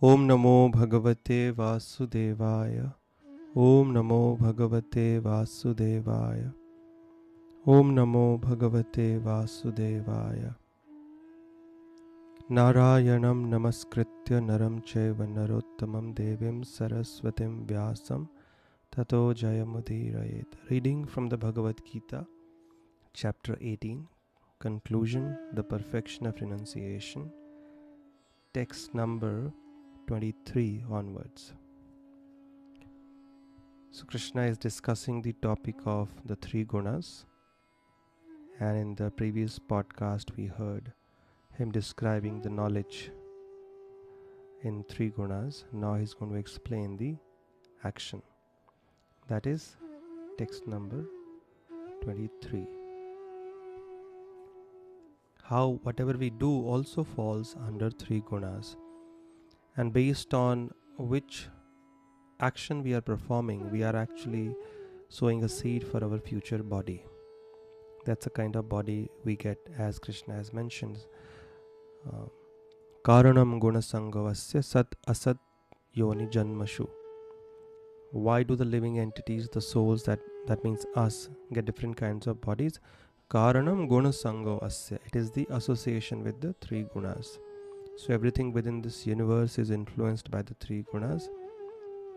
Om Namo Bhagavate Vasudevaya. Om Namo Bhagavate Vasudevaya. Om Namo Bhagavate Vasudevaya. Narayanam Namaskritya Naram Chaiva Narottamam Devim Saraswatim Vyasam Tato Jayamudirayet. Reading from the Bhagavad Gita, Chapter 18, Conclusion, the Perfection of Renunciation, text number 23 onwards. So Krishna is discussing the topic of the three gunas, and in the previous podcast we heard him describing the knowledge in three gunas. Now he's going to explain the action. That is text number 23. How whatever we do also falls under three gunas, and based on which action we are performing, we are actually sowing a seed for our future body. That's the kind of body we get, as Krishna has mentioned. Karanam guna sangavasya sat asat yoni janmashu. Why do the living entities, the souls, that means us, get different kinds of bodies? Karanam guna sangavasya. It is the association with the three gunas. So everything within this universe is influenced by the three gunas,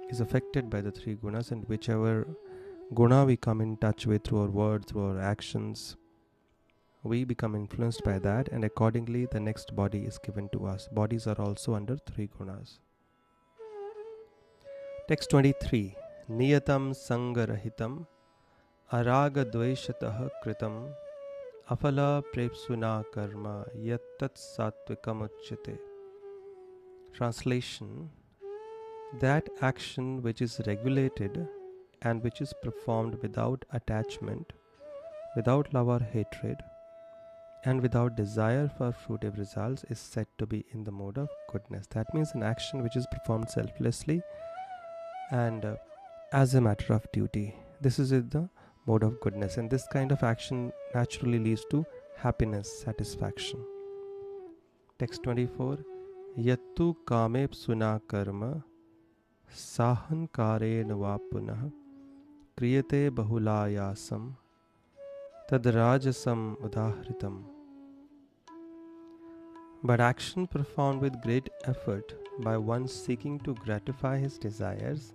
is affected by the three gunas, and whichever guna we come in touch with through our words, through our actions, we become influenced by that, and accordingly the next body is given to us. Bodies are also under three gunas. Text 23. Niyatam sangarahitam araga dveshatah kritam afala prepsuna karma yattat satvikam uchyate. Translation: that action which is regulated and which is performed without attachment, without love or hatred, and without desire for fruitive results is said to be in the mode of goodness. That means an action which is performed selflessly and as a matter of duty. This is the mode of goodness, and this kind of action naturally leads to happiness, satisfaction. Text 24. Yattu kame psuna karma sahan karena va punah kriyate bahulayasam tadrajasam udahritam. But action performed with great effort by one seeking to gratify his desires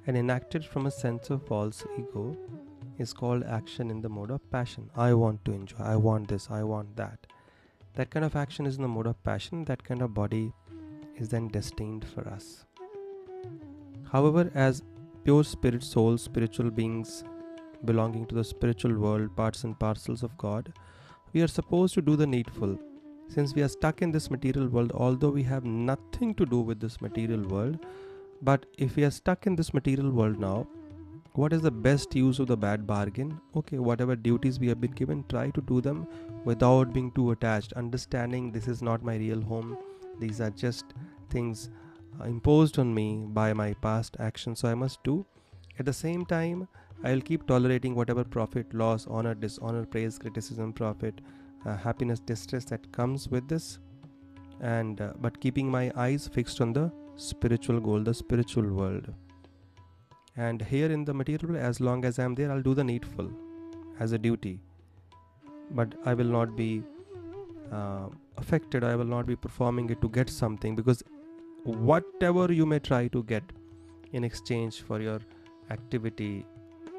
and enacted from a sense of false ego is called action in the mode of passion. I want to enjoy, I want this, I want that. That kind of action is in the mode of passion. That kind of body is then destined for us. However, as pure spirit souls, spiritual beings belonging to the spiritual world, parts and parcels of God, we are supposed to do the needful. Since we are stuck in this material world, although we have nothing to do with this material world, but if we are stuck in this material world now, what is the best use of the bad bargain? Okay, whatever duties we have been given, try to do them without being too attached, understanding this is not my real home. These are just things imposed on me by my past actions, so I must do. At the same time, I will keep tolerating whatever profit, loss, honor, dishonor, praise, criticism, profit, happiness, distress that comes with this, and but keeping my eyes fixed on the spiritual goal, the spiritual world. And here in the material world, as long as I am there, I'll do the needful as a duty, but I will not be affected. I will not be performing it to get something, because whatever you may try to get in exchange for your activity,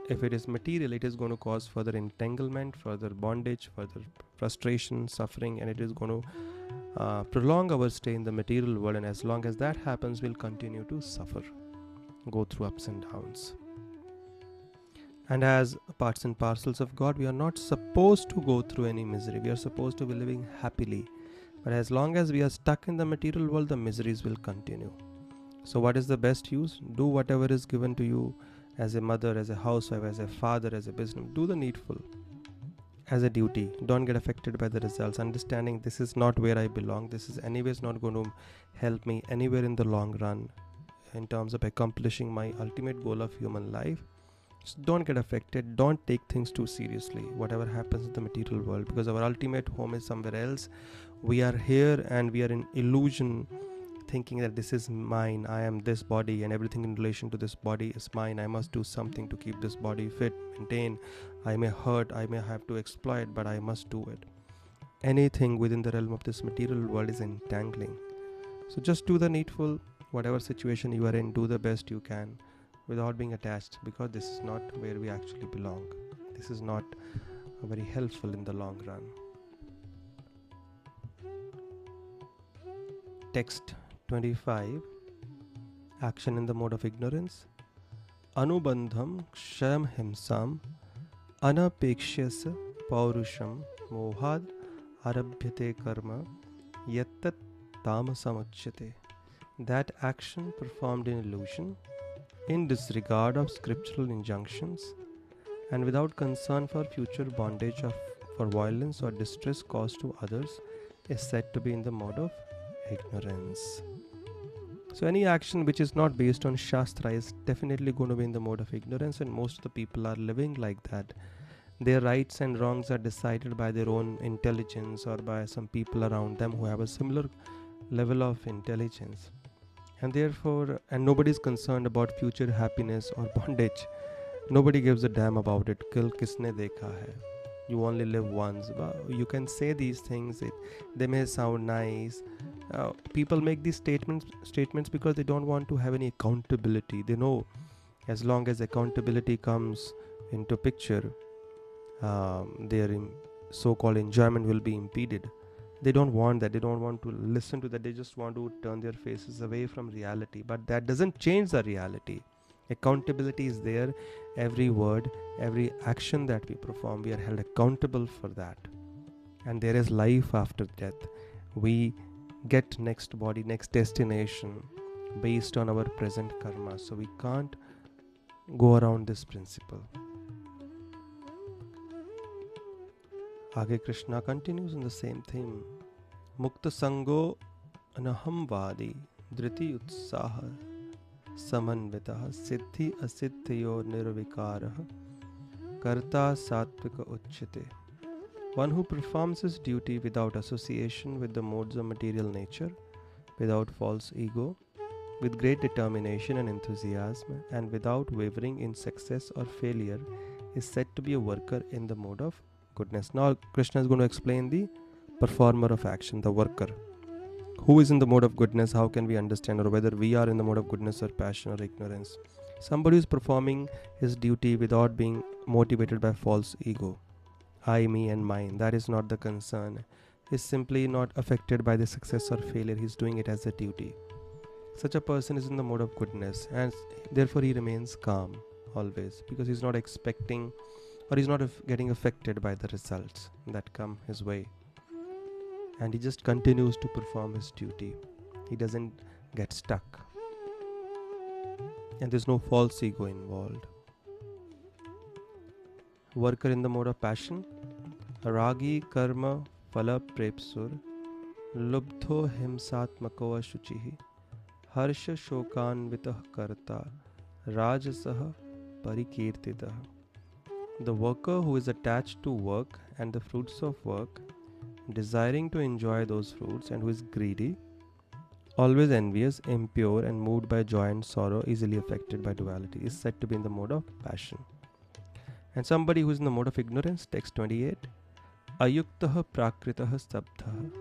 if it is material, it is going to cause further entanglement, further bondage, further frustration, suffering, and it is going to prolong our stay in the material world. And as long as that happens, we'll continue to suffer, go through ups and downs. And as parts and parcels of God, we are not supposed to go through any misery. We are supposed to be living happily. But as long as we are stuck in the material world, the miseries will continue. So what is the best use? Do whatever is given to you as a mother, as a housewife, as a father, as a business. Do the needful as a duty. Don't get affected by the results. Understanding this is not where I belong. This is anyways not going to help me anywhere in the long run in terms of accomplishing my ultimate goal of human life. So don't get affected. Don't take things too seriously, whatever happens in the material world, because our ultimate home is somewhere else. We are here and we are in illusion, thinking that this is mine, I am this body, and everything in relation to this body is mine. I must do something to keep this body fit, maintain. I may hurt, I may have to exploit, but I must do it. Anything within the realm of this material world is entangling. So just do the needful, whatever situation you are in, do the best you can without being attached, because this is not where we actually belong. This is not very helpful in the long run. Text 25. Action in the mode of ignorance. Anubandham kshayam himsam anapekshya paurusham mohad arabhyate karma yattat tamasam uchyate. That action performed in illusion, in disregard of scriptural injunctions, and without concern for future bondage for violence or distress caused to others, is said to be in the mode of ignorance. So any action which is not based on Shastra is definitely going to be in the mode of ignorance, and most of the people are living like that. Their rights and wrongs are decided by their own intelligence or by some people around them who have a similar level of intelligence. And therefore, and nobody is concerned about future happiness or bondage. Nobody gives a damn about it. Kal kisne dekha hai? You only live once. Well, you can say these things. They may sound nice. People make these statements because they don't want to have any accountability. They know as long as accountability comes into picture, their so-called enjoyment will be impeded. They don't want that. They don't want to listen to that. They just want to turn their faces away from reality. But that doesn't change the reality. Accountability is there. Every word, every action that we perform, we are held accountable for that. And there is life after death. We get next body, next destination based on our present karma. So we can't go around this principle. Age Krishna continues in the same theme. Mukta sango anaham vadi dhriti utsaha samanvitaha siddhi asiddhiyo nirvikaraha karta sattvika uchyate. One who performs his duty without association with the modes of material nature, without false ego, with great determination and enthusiasm, and without wavering in success or failure, is said to be a worker in the mode of goodness. Now Krishna is going to explain the performer of action, the worker. Who is in the mode of goodness? How can we understand, or whether we are in the mode of goodness or passion or ignorance? Somebody who is performing his duty without being motivated by false ego. I, me and mine. That is not the concern. Is simply not affected by the success or failure. He's doing it as a duty. Such a person is in the mode of goodness, and therefore he remains calm always, because he's not expecting, or he's not getting affected by the results that come his way. And he just continues to perform his duty. He doesn't get stuck. And there's no false ego involved. Worker in the mode of passion. Ragi karma phala prepsur lubdho himsatmako ashuchihi harsha shokanvitah karta rajasah parikirtitah. The worker who is attached to work and the fruits of work, desiring to enjoy those fruits, and who is greedy, always envious, impure, and moved by joy and sorrow, easily affected by duality, is said to be in the mode of passion. And somebody who is in the mode of ignorance, text 28, ayuktah prakritah stabdhah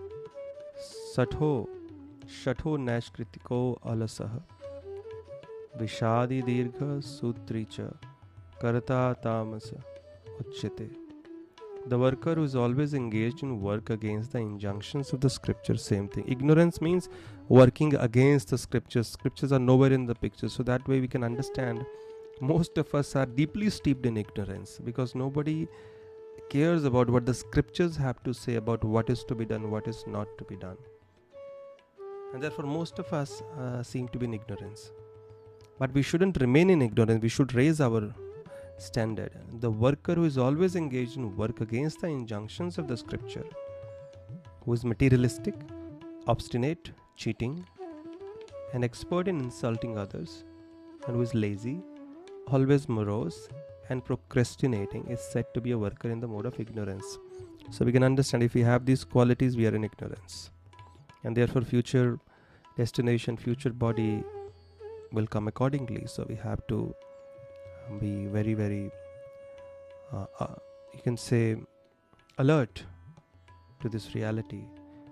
satho shatho nashkritiko alasah vishadi dirgha sutricha karta tamasa uchyate. The worker who is always engaged in work against the injunctions of the scripture, same thing. Ignorance means working against the scriptures. Scriptures are nowhere in the picture. So that way we can understand most of us are deeply steeped in ignorance, because nobody cares about what the scriptures have to say about what is to be done, what is not to be done. And therefore most of us seem to be in ignorance. But we shouldn't remain in ignorance. We should raise our standard. The worker who is always engaged in work against the injunctions of the scripture, who is materialistic, obstinate, cheating, and expert in insulting others, and who is lazy, always morose, and procrastinating, is said to be a worker in the mode of ignorance. So we can understand, if we have these qualities, we are in ignorance, and therefore future destination, future body will come accordingly. So we have to be very, very, you can say, alert to this reality.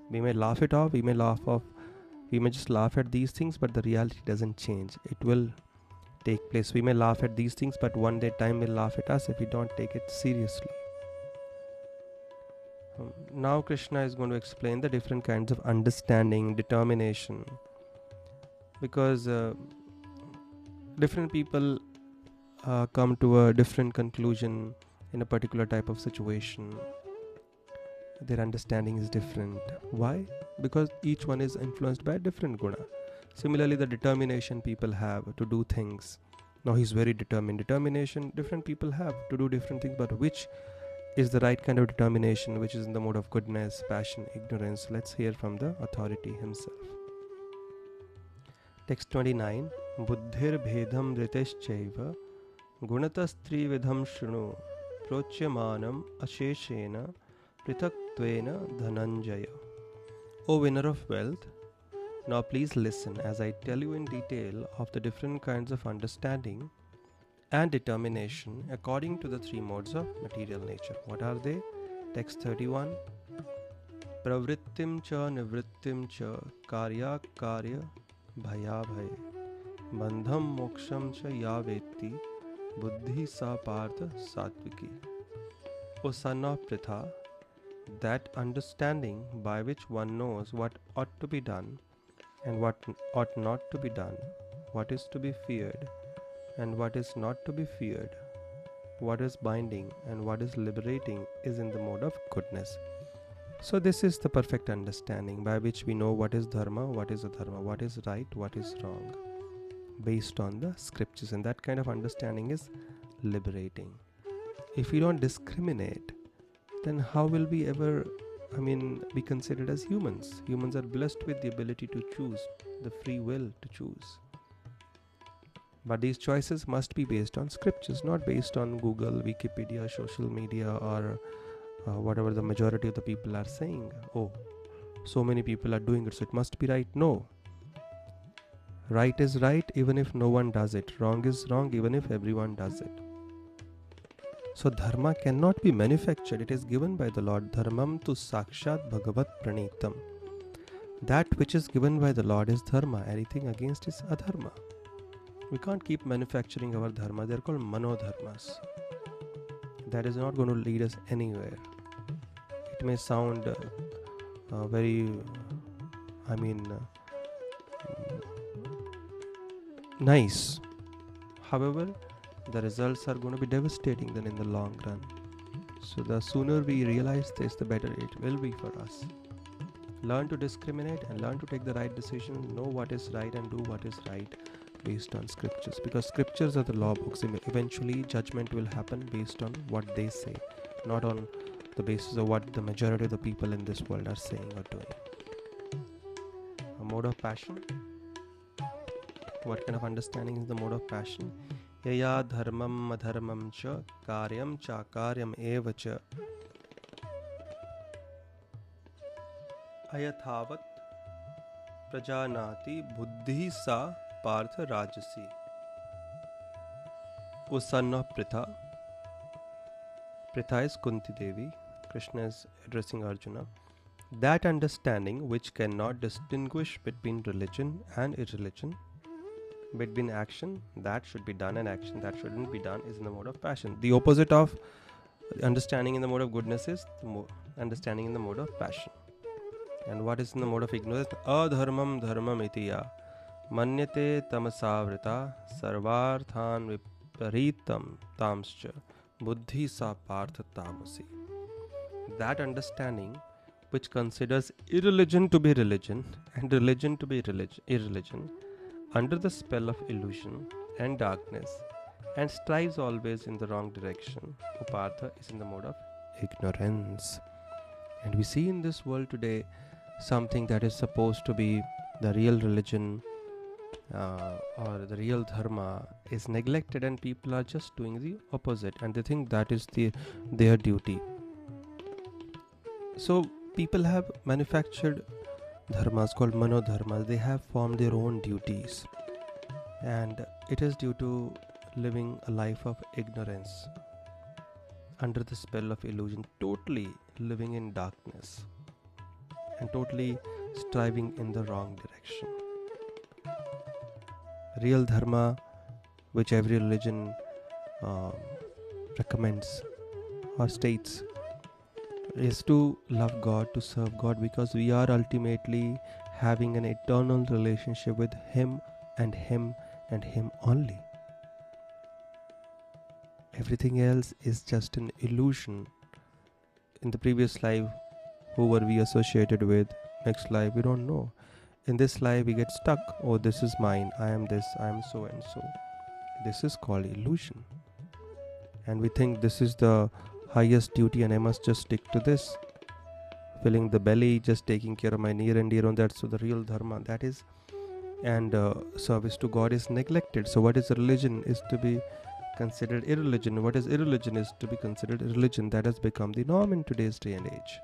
We may laugh it off, we may just laugh at these things, but the reality doesn't change. It will take place. We may laugh at these things, but one day time will laugh at us if we don't take it seriously. Now Krishna is going to explain the different kinds of understanding, determination, because different people come to a different conclusion in a particular type of situation. Their understanding is different. Why? Because each one is influenced by a different guna. Similarly, the determination people have to do things. Now he's very determined. Determination, different people have to do different things, but which is the right kind of determination, which is in the mode of goodness, passion, ignorance? Let's hear from the authority himself. Text 29. Buddhir bhedam riteschaiva gunatastrī vidham shrunu prochyamanam asheshena prithaktvena dhananjaya. O winner of wealth, now please listen as I tell you in detail of the different kinds of understanding and determination according to the three modes of material nature. What are they? Text 31. Pravrittim cha nivrittim cha karya karya bhaya bhay bandham moksham cha yaveti buddhi sa partha satviki. O son of Pritha, that understanding by which one knows what ought to be done and what ought not to be done, what is to be feared and what is not to be feared, what is binding and what is liberating, is in the mode of goodness. So this is the perfect understanding by which we know what is dharma, what is adharma, what is right, what is wrong, based on the scriptures, and that kind of understanding is liberating. If we don't discriminate, then how will we ever be considered as humans? Humans are blessed with the ability to choose, the free will to choose. But these choices must be based on scriptures, not based on Google, Wikipedia, social media, or whatever the majority of the people are saying. Oh, so many people are doing it, so it must be right. No. Right is right even if no one does it. Wrong is wrong even if everyone does it. So dharma cannot be manufactured. It is given by the Lord. Dharmam tu sakshat bhagavat pranitam. That which is given by the Lord is dharma. Anything against is adharma. We can't keep manufacturing our dharma. They are called manodharmas. That is not going to lead us anywhere. It may sound very, nice. However, the results are going to be devastating then in the long run. So the sooner we realize this, the better it will be for us. Learn to discriminate and learn to take the right decision. Know what is right and do what is right based on scriptures, because scriptures are the law books. Eventually judgment will happen based on what they say, not on the basis of what the majority of the people in this world are saying or doing. A mode of passion. What kind of understanding is the mode of passion? Yaya dharmam adharmam cha karyam cha karyam eva cha ayathavat prajanati buddhi sa partha rajasi. O son of Pritha. Pritha is Kunti Devi. Krishna is addressing Arjuna. That understanding which cannot distinguish between religion and irreligion, between action that should be done and action that shouldn't be done, is in the mode of passion. The opposite of understanding in the mode of goodness is understanding in the mode of passion. And what is in the mode of ignorance? Adharmam dharmam itiya manyate tamasavrita sarvarthan viparitam tamscha buddhi sa partha tamasi. That understanding which considers irreligion to be religion and religion to be irreligion under the spell of illusion and darkness, and strives always in the wrong direction, Partha is in the mode of ignorance. And we see in this world today something that is supposed to be the real religion or the real dharma is neglected, and people are just doing the opposite, and they think that is their duty. So people have manufactured dharmas called manodharmas, they have formed their own duties, and it is due to living a life of ignorance under the spell of illusion, totally living in darkness and totally striving in the wrong direction. Real dharma, which every religion recommends or states, is to love God, to serve God, because we are ultimately having an eternal relationship with Him and Him and Him only. Everything else is just an illusion. In the previous life, who were we associated with? Next life, we don't know. In this life, we get stuck. Oh, this is mine. I am this. I am so and so. This is called illusion. And we think this is the highest duty and I must just stick to this. Filling the belly, just taking care of my near and dear on that. So the real dharma, that is, and service to God is neglected. So what is religion is to be considered irreligion. What is irreligion is to be considered religion. That has become the norm in today's day and age.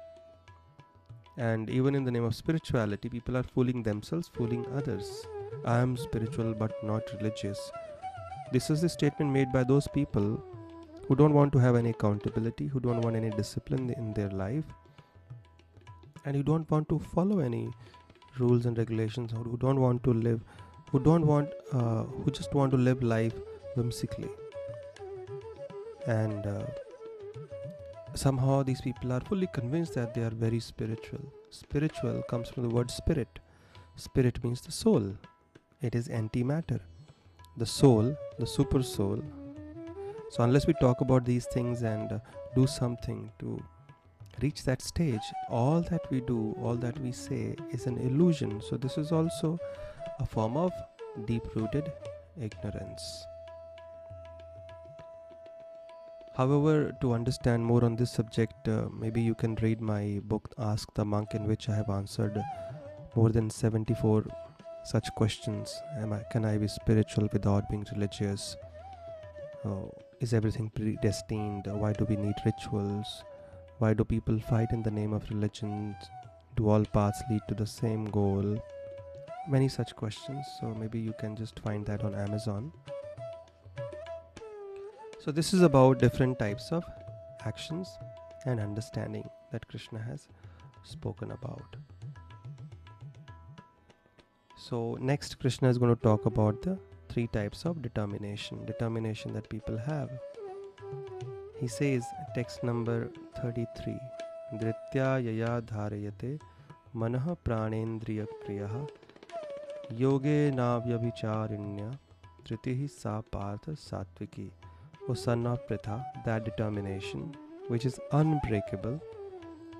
And even in the name of spirituality, people are fooling themselves, fooling others. I am spiritual but not religious. This is the statement made by those people who don't want to have any accountability, who don't want any discipline in their life, and who don't want to follow any rules and regulations, or who don't want to live, who just want to live life whimsically. And somehow these people are fully convinced that they are very spiritual. Spiritual comes from the word spirit. Spirit means the soul. It is antimatter. The soul, the super soul. So unless we talk about these things and do something to reach that stage, all that we do, all that we say is an illusion. So this is also a form of deep-rooted ignorance. However, to understand more on this subject, maybe you can read my book Ask the Monk, in which I have answered more than 74 such questions. Can I be spiritual without being religious? Is everything predestined? Why do we need rituals? Why do people fight in the name of religion? Do all paths lead to the same goal? Many such questions. So maybe you can just find that on Amazon. So this is about different types of actions and understanding that Krishna has spoken about. So next, Krishna is going to talk about the 3 types of determination that people have. He says, text number 33, Dritya yaya dharayate manah pranendriya kriyaha yoge navyabhicharinya tritihi sa partha satviki. O son of Pritha, that determination which is unbreakable,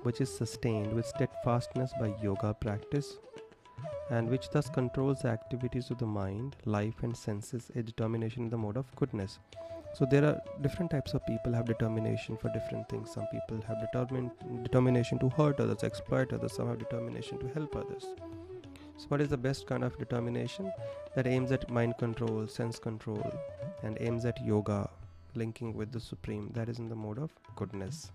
which is sustained with steadfastness by yoga practice, and which thus controls the activities of the mind, life and senses, a determination in the mode of goodness. So there are different types of people have determination for different things. Some people have determination to hurt others, exploit others. Some have determination to help others. So what is the best kind of determination? That aims at mind control, sense control, and aims at yoga, linking with the Supreme. That is in the mode of goodness.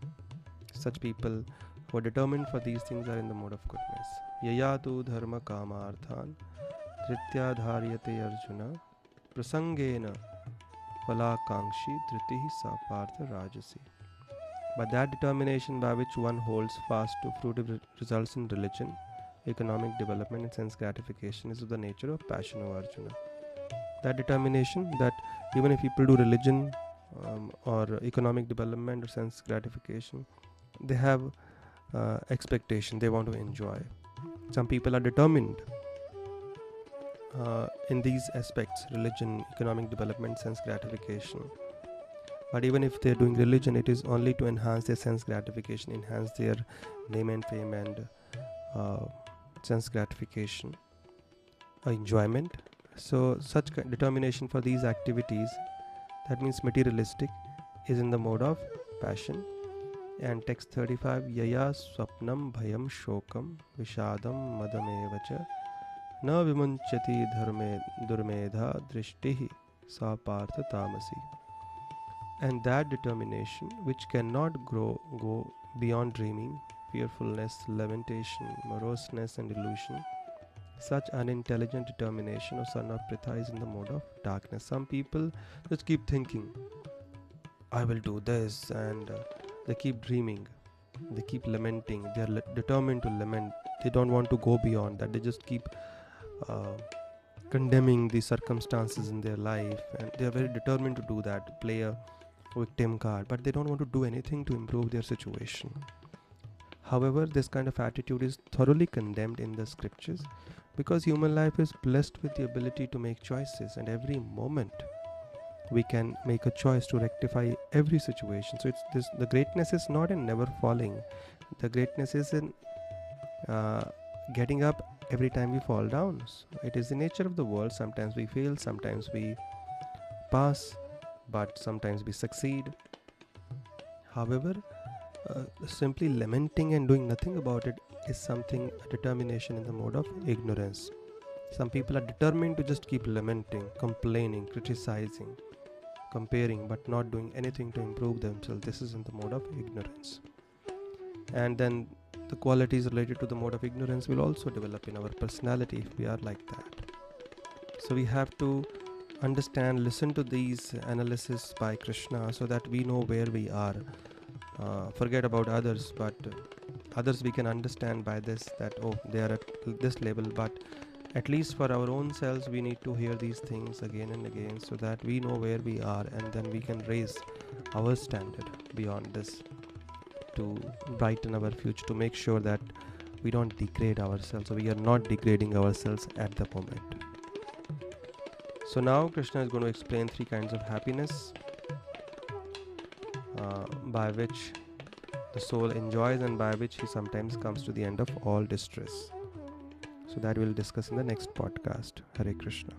Such people who are determined for these things are in the mode of goodness. Yayatu dharma kamarthan dritya dharyate arjuna prasangena falakangshi dritihi sa partha rajasi. But that determination by which one holds fast to fruitive results in religion, economic development and sense gratification is of the nature of passion, O Arjuna. That determination that even if people do religion or economic development or sense gratification, they have expectation, they want to enjoy. Some people are determined in these aspects, religion, economic development, sense gratification. But even if they're doing religion, it is only to enhance their sense gratification, enhance their name and fame and sense gratification, enjoyment. So such determination for these activities, that means materialistic, is in the mode of passion. And text 35, Yaya swapnam bhayam shokam vishadam madamevacha na vimunchati dharme durmedha drishtihi sa partha tamasi. And that determination which cannot go beyond dreaming, fearfulness, lamentation, moroseness, and illusion. Such unintelligent determination of son of Pritha is in the mode of darkness. Some people just keep thinking, I will do this, and they keep dreaming, they keep lamenting, they are determined to lament, they don't want to go beyond that, they just keep uh, condemning the circumstances in their life, and they are very determined to do that, play a victim card, but they don't want to do anything to improve their situation. However, this kind of attitude is thoroughly condemned in the scriptures, because human life is blessed with the ability to make choices, and every moment we can make a choice to rectify every situation. So it's this, the greatness is not in never falling, the greatness is in getting up every time we fall down. So it is the nature of the world. Sometimes we fail, sometimes we pass, but sometimes we succeed. However, simply lamenting and doing nothing about it is something, a determination in the mode of ignorance. Some people are determined to just keep lamenting, complaining, criticizing, comparing, but not doing anything to improve themselves. This is in the mode of ignorance. And then the qualities related to the mode of ignorance will also develop in our personality if we are like that. So we have to understand, listen to these analysis by Krishna so that we know where we are. Forget about others, but others we can understand by this, that they are at this level, but at least for our own selves we need to hear these things again and again so that we know where we are, and then we can raise our standard beyond this to brighten our future, to make sure that we don't degrade ourselves, or we are not degrading ourselves at the moment. So now Krishna is going to explain 3 kinds of happiness by which the soul enjoys and by which he sometimes comes to the end of all distress. So that we'll discuss in the next podcast. Hare Krishna.